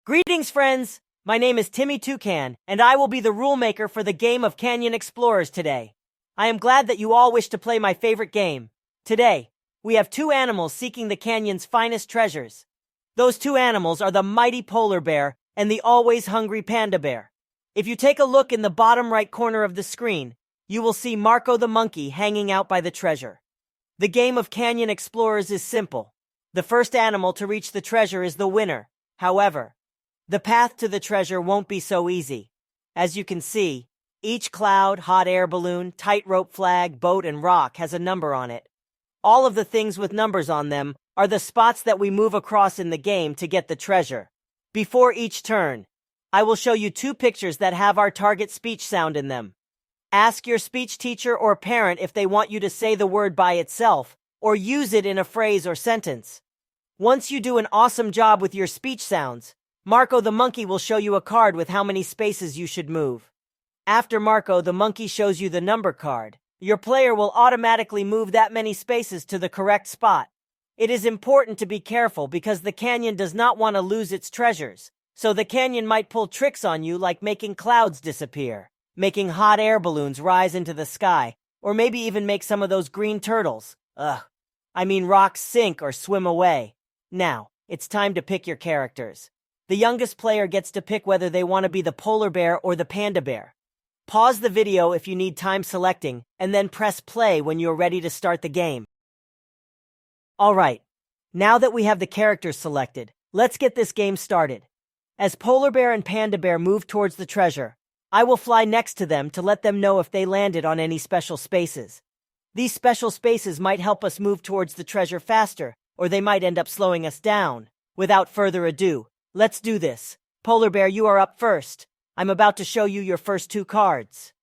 Greetings, friends! My name is Timmy Toucan, and I will be the rule maker for the game of Canyon Explorers today. I am glad that you all wish to play my favorite game. Today, we have two animals seeking the canyon's finest treasures. Those two animals are the mighty polar bear and the always hungry panda bear. If you take a look in the bottom right corner of the screen, you will see Marco the monkey hanging out by the treasure. The game of Canyon Explorers is simple. The first animal to reach the treasure is the winner. However, the path to the treasure won't be so easy. As you can see, each cloud, hot air balloon, tightrope flag, boat, and rock has a number on it. All of the things with numbers on them are the spots that we move across in the game to get the treasure. Before each turn, I will show you two pictures that have our target speech sound in them. Ask your speech teacher or parent if they want you to say the word by itself or use it in a phrase or sentence. Once you do an awesome job with your speech sounds, Marco the monkey will show you a card with how many spaces you should move. After Marco the monkey shows you the number card, your player will automatically move that many spaces to the correct spot. It is important to be careful because the canyon does not want to lose its treasures, so the canyon might pull tricks on you like making clouds disappear, making hot air balloons rise into the sky, or maybe even make some of those green turtles, rocks sink or swim away. Now, it's time to pick your characters. The youngest player gets to pick whether they want to be the polar bear or the panda bear. Pause the video if you need time selecting, and then press play when you're ready to start the game. Alright, now that we have the characters selected, let's get this game started. As polar bear and panda bear move towards the treasure, I will fly next to them to let them know if they landed on any special spaces. These special spaces might help us move towards the treasure faster, or they might end up slowing us down. Without further ado, let's do this. Polar bear, you are up first. I'm about to show you your first two cards.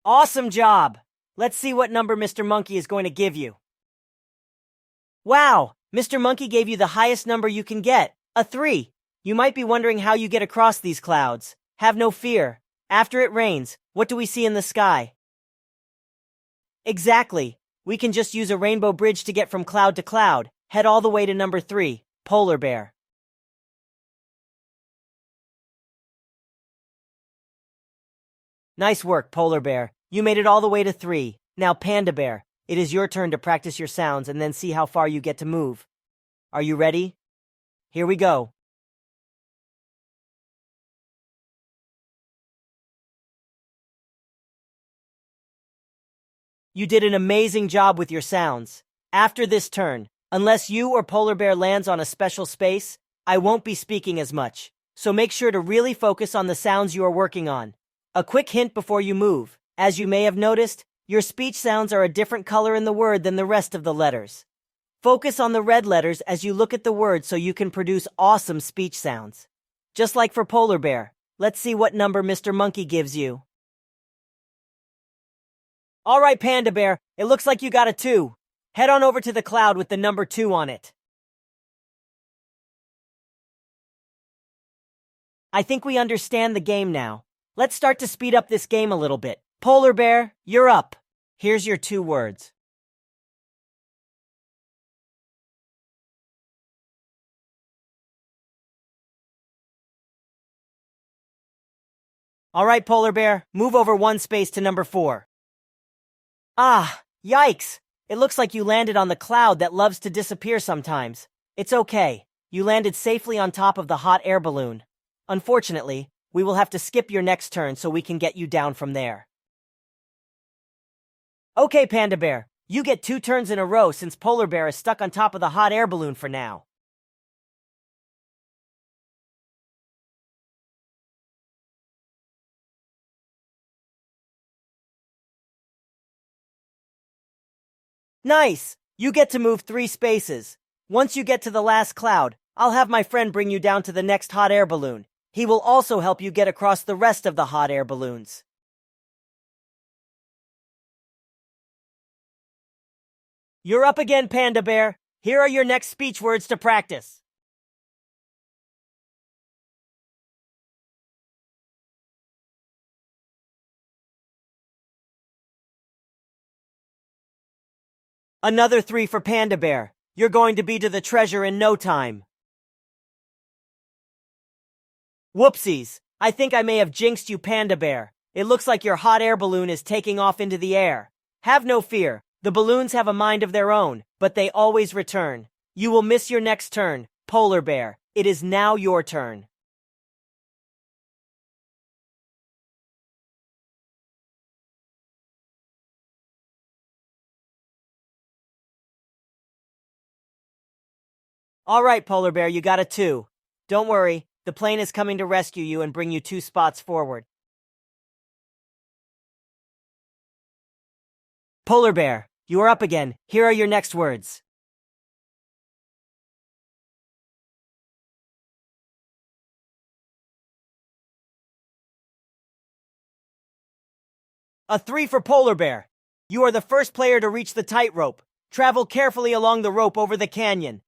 Awesome job! Let's see what number Mr. Monkey is going to give you. Wow! Mr. Monkey gave you the highest number you can get, a 3. You might be wondering how you get across these clouds. Have no fear. After it rains, what do we see in the sky? Exactly. We can just use a rainbow bridge to get from cloud to cloud. Head all the way to number 3, polar bear. Nice work, polar bear. You made it all the way to 3. Now, panda bear, it is your turn to practice your sounds and then see how far you get to move. Are you ready? Here we go. You did an amazing job with your sounds. After this turn, unless you or polar bear lands on a special space, I won't be speaking as much. So make sure to really focus on the sounds you are working on. A quick hint before you move. As you may have noticed, your speech sounds are a different color in the word than the rest of the letters. Focus on the red letters as you look at the word so you can produce awesome speech sounds. Just like for polar bear, let's see what number Mr. Monkey gives you. Alright, panda bear, it looks like you got a 2. Head on over to the cloud with the number 2 on it. I think we understand the game now. Let's start to speed up this game a little bit. Polar bear, you're up. Here's your 2 words. Alright, polar bear, move over 1 space to number 4. Ah, yikes! It looks like you landed on the cloud that loves to disappear sometimes. It's okay. You landed safely on top of the hot air balloon. Unfortunately, we will have to skip your next turn so we can get you down from there. Okay, panda bear, you get 2 turns in a row since polar bear is stuck on top of the hot air balloon for now. Nice! You get to move 3 spaces. Once you get to the last cloud, I'll have my friend bring you down to the next hot air balloon. He will also help you get across the rest of the hot air balloons. You're up again, panda bear. Here are your next speech words to practice. Another 3 for Panda Bear. You're going to be to the treasure in no time. Whoopsies. I think I may have jinxed you, Panda Bear. It looks like your hot air balloon is taking off into the air. Have no fear. The balloons have a mind of their own, but they always return. You will miss your next turn, Polar Bear. It is now your turn. All right, Polar Bear, you got a 2. Don't worry, the plane is coming to rescue you and bring you 2 spots forward. Polar Bear, you are up again. Here are your next words. A 3 for Polar Bear. You are the first player to reach the tightrope. Travel carefully along the rope over the canyon.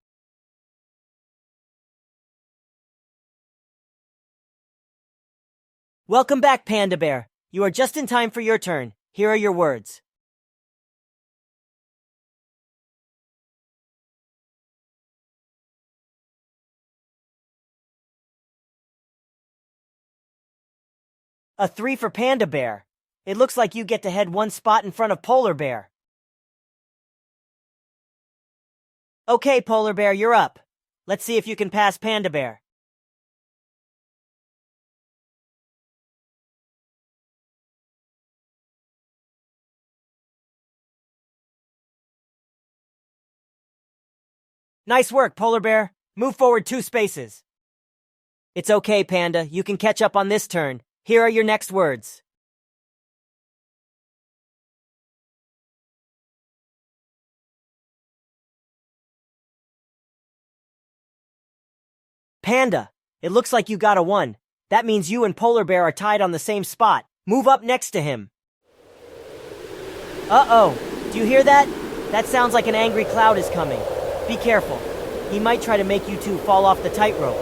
Welcome back, Panda Bear. You are just in time for your turn. Here are your words. A 3 for Panda Bear. It looks like you get to head 1 spot in front of Polar Bear. Okay, Polar Bear, you're up. Let's see if you can pass Panda Bear. Nice work, Polar Bear. Move forward 2 spaces. It's okay, Panda. You can catch up on this turn. Here are your next words. Panda, it looks like you got a 1. That means you and Polar Bear are tied on the same spot. Move up next to him. Uh-oh. Do you hear that? That sounds like an angry cloud is coming. Be careful. He might try to make you 2 fall off the tightrope.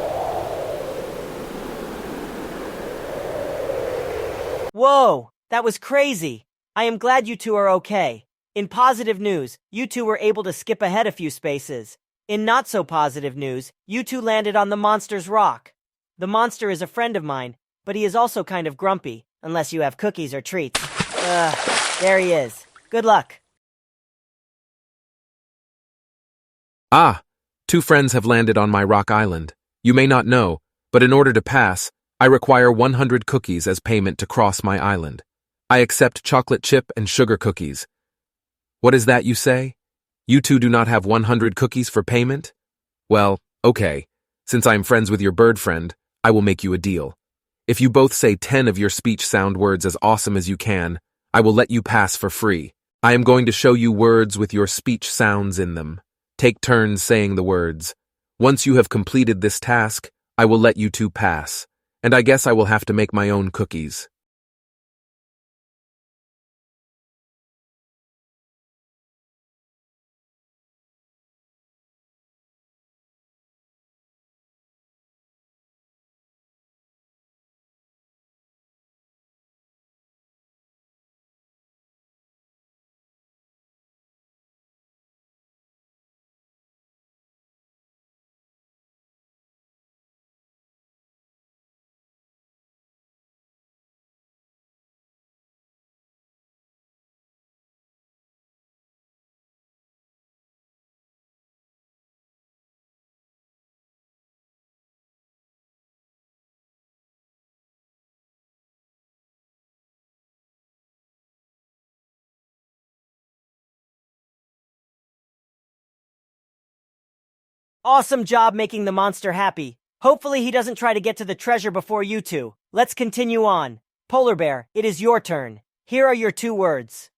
Whoa, that was crazy. I am glad you 2 are okay. In positive news, you 2 were able to skip ahead a few spaces. In not so positive news, you 2 landed on the monster's rock. The monster is a friend of mine, but he is also kind of grumpy, unless you have cookies or treats. There he is. Good luck. Ah, 2 friends have landed on my rock island. You may not know, but in order to pass, I require 100 cookies as payment to cross my island. I accept chocolate chip and sugar cookies. What is that you say? You 2 do not have 100 cookies for payment? Well, okay. Since I am friends with your bird friend, I will make you a deal. If you both say 10 of your speech sound words as awesome as you can, I will let you pass for free. I am going to show you words with your speech sounds in them. Take turns saying the words. Once you have completed this task, I will let you 2 pass. And I guess I will have to make my own cookies. Awesome job making the monster happy. Hopefully he doesn't try to get to the treasure before you 2. Let's continue on. Polar Bear, it is your turn. Here are your 2 words.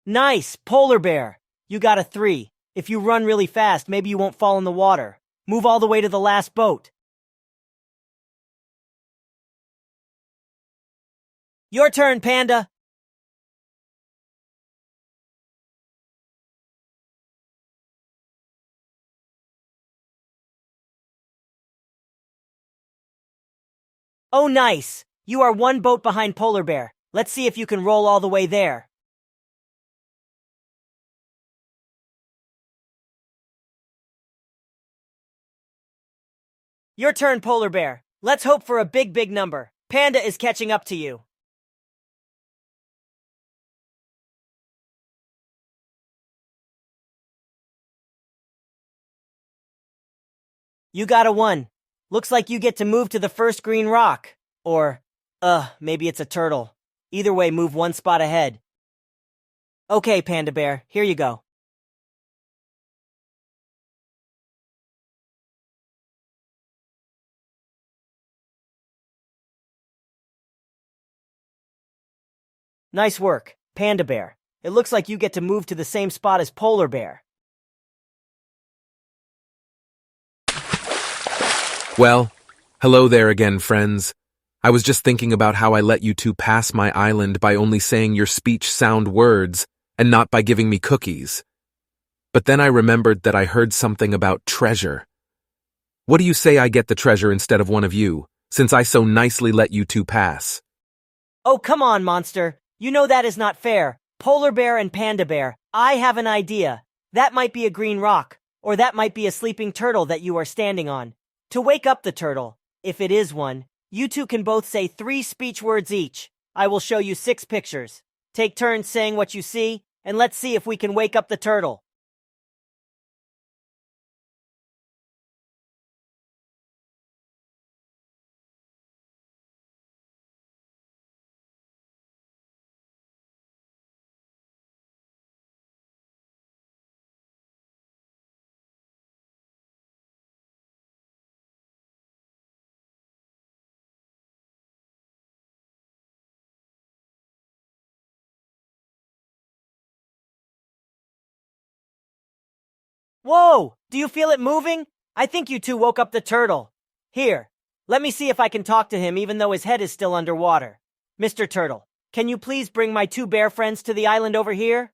Nice, Polar Bear. You got a 3. If you run really fast, maybe you won't fall in the water. Move all the way to the last boat. Your turn, Panda. Oh, nice! You are one boat behind Polar Bear. Let's see if you can roll all the way there. Your turn, Polar Bear. Let's hope for a big number. Panda is catching up to you. You got a 1. Looks like you get to move to the first green rock. Or, maybe it's a turtle. Either way, move one spot ahead. Okay, Panda Bear, here you go. Nice work, Panda Bear. It looks like you get to move to the same spot as Polar Bear. Well, hello there again, friends. I was just thinking about how I let you two pass my island by only saying your speech sound words and not by giving me cookies. But then I remembered that I heard something about treasure. What do you say I get the treasure instead of one of you, since I so nicely let you two pass? Oh, come on, monster. You know that is not fair. Polar Bear and Panda Bear, I have an idea. That might be a green rock, or that might be a sleeping turtle that you are standing on. To wake up the turtle, if it is one, you two can both say 3 speech words each. I will show you 6 pictures. Take turns saying what you see, and let's see if we can wake up the turtle. Whoa! Do you feel it moving? I think you two woke up the turtle. Here, let me see if I can talk to him even though his head is still underwater. Mr. Turtle, can you please bring my 2 bear friends to the island over here?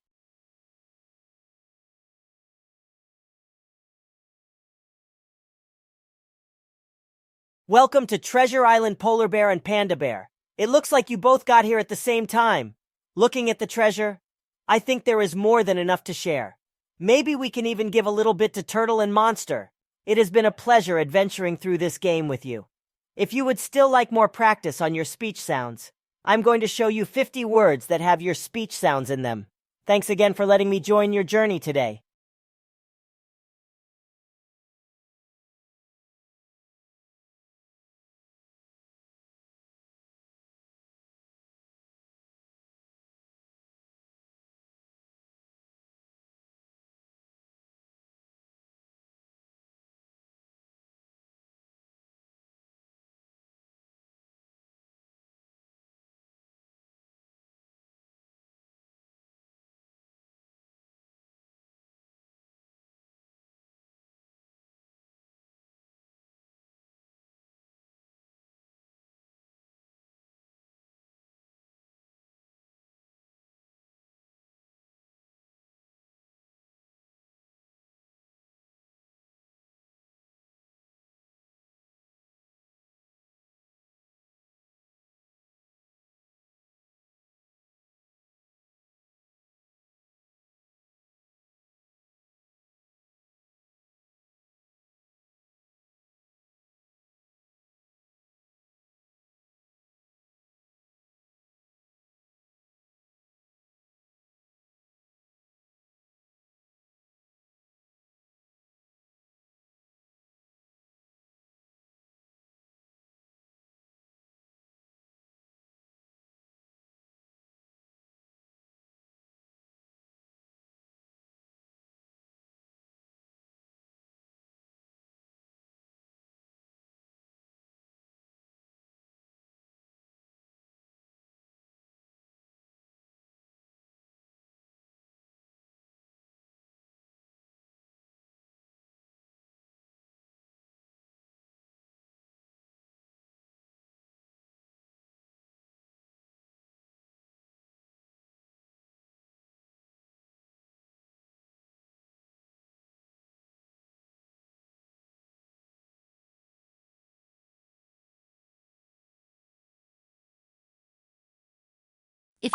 Welcome to Treasure Island, Polar Bear and Panda Bear. It looks like you both got here at the same time. Looking at the treasure, I think there is more than enough to share. Maybe we can even give a little bit to Turtle and Monster. It has been a pleasure adventuring through this game with you. If you would still like more practice on your speech sounds, I'm going to show you 50 words that have your speech sounds in them. Thanks again for letting me join your journey today. If